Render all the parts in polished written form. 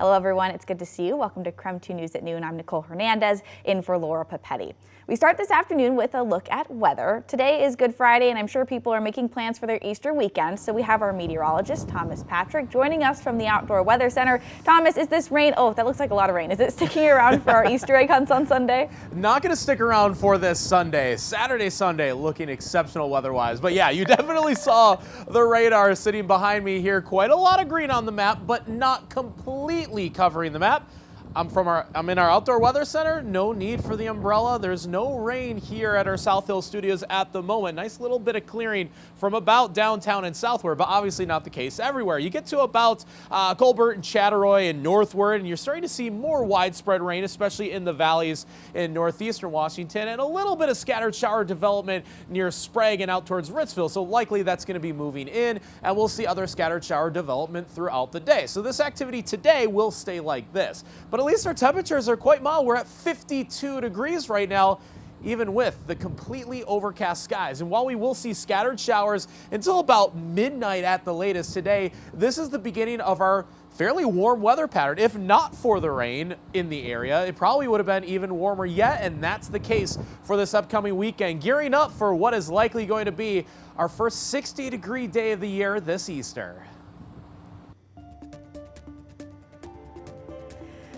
Hello everyone, it's good to see you. Welcome to KREM 2 News at Noon. I'm Nicole Hernandez in for Laura Papetti. We start this afternoon with a look at weather. Today is Good Friday and I'm sure people are making plans for their Easter weekend. So we have our meteorologist, Thomas Patrick, joining us from the Outdoor Weather Center. Thomas, is this rain? Oh, that looks like a lot of rain. Is it sticking around for our Easter egg hunts on Sunday? Not going to stick around for this Sunday. Saturday, Sunday, looking exceptional weather-wise. But yeah, you definitely saw the radar sitting behind me here. Quite a lot of green on the map, but not completely covering the map. I'm in our outdoor weather center. No need for the umbrella. There's no rain here at our South Hill studios at the moment. Nice little bit of clearing from about downtown and southward, but obviously not the case everywhere. You get to about Colbert and Chattaroy and northward, and you're starting to see more widespread rain, especially in the valleys in northeastern Washington, and a little bit of scattered shower development near Sprague and out towards Ritzville. So likely that's going to be moving in, and we'll see other scattered shower development throughout the day. So this activity today will stay like this. But at least our temperatures are quite mild. We're at 52 degrees right now, even with the completely overcast skies. And while we will see scattered showers until about midnight at the latest today, this is the beginning of our fairly warm weather pattern. If not for the rain in the area, it probably would have been even warmer yet, and that's the case for this upcoming weekend. Gearing up for what is likely going to be our first 60-degree day of the year this Easter.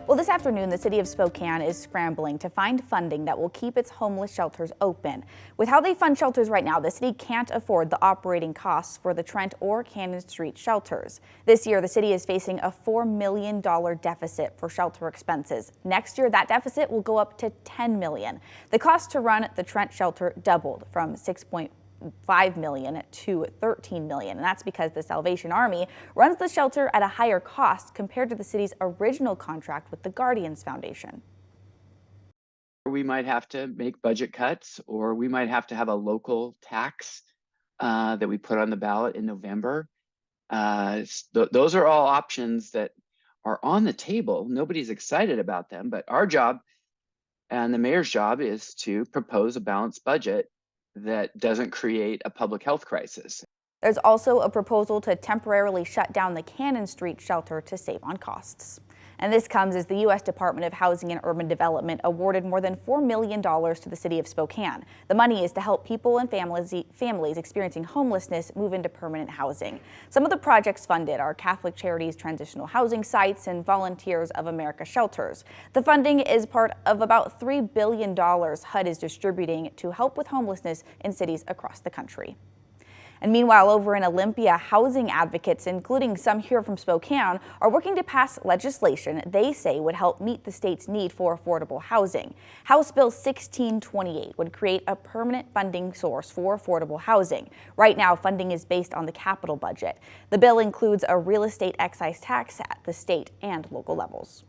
Well, this afternoon, the city of Spokane is scrambling to find funding that will keep its homeless shelters open. With how they fund shelters right now, the city can't afford the operating costs for the Trent or Cannon Street shelters. This year, the city is facing a $4 million deficit for shelter expenses. Next year, that deficit will go up to $10 million. The cost to run the Trent shelter doubled from $6.5 million to $13 million, and that's because the Salvation Army runs the shelter at a higher cost compared to the city's original contract with the Guardians Foundation. We might have to make budget cuts, or we might have to have a local tax that we put on the ballot in November. Those are all options that are on the table. Nobody's excited about them, but our job and the mayor's job is to propose a balanced budget that doesn't create a public health crisis. There's also a proposal to temporarily shut down the Cannon Street shelter to save on costs. And this comes as the U.S. Department of Housing and Urban Development awarded more than $4 million to the city of Spokane. The money is to help people and families experiencing homelessness move into permanent housing. Some of the projects funded are Catholic Charities Transitional Housing Sites and Volunteers of America Shelters. The funding is part of about $3 billion HUD is distributing to help with homelessness in cities across the country. And meanwhile, over in Olympia, housing advocates, including some here from Spokane, are working to pass legislation they say would help meet the state's need for affordable housing. House Bill 1628 would create a permanent funding source for affordable housing. Right now, funding is based on the capital budget. The bill includes a real estate excise tax at the state and local levels.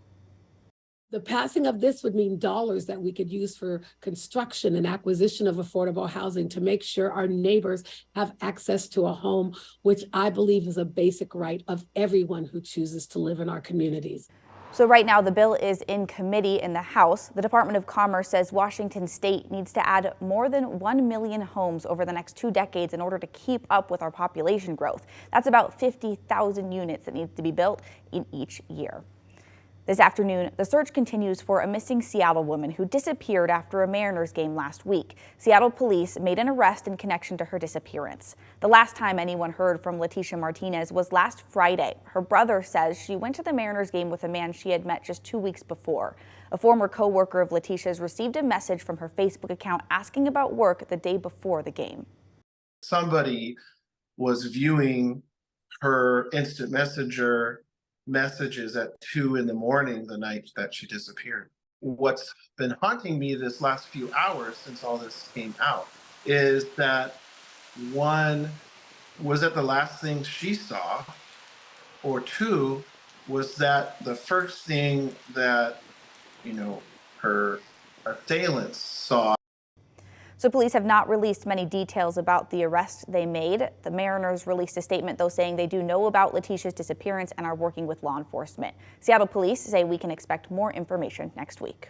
The passing of this would mean dollars that we could use for construction and acquisition of affordable housing to make sure our neighbors have access to a home, which I believe is a basic right of everyone who chooses to live in our communities. So right now the bill is in committee in the House. The Department of Commerce says Washington state needs to add more than 1 million homes over the next 2 decades in order to keep up with our population growth. That's about 50,000 units that need to be built in each year. This afternoon, the search continues for a missing Seattle woman who disappeared after a Mariners game last week. Seattle police made an arrest in connection to her disappearance. The last time anyone heard from Leticia Martinez was last Friday. Her brother says she went to the Mariners game with a man she had met just 2 weeks before. A former co-worker of Leticia's received a message from her Facebook account asking about work the day before the game. Somebody was viewing her instant messenger messages at 2 in the morning the night that she disappeared. What's been haunting me this last few hours since all this came out is that, one, was that the last thing she saw, or two, was that the first thing that, her assailants saw. So police have not released many details about the arrest they made. The Mariners released a statement, though, saying they do know about Leticia's disappearance and are working with law enforcement. Seattle police say we can expect more information next week.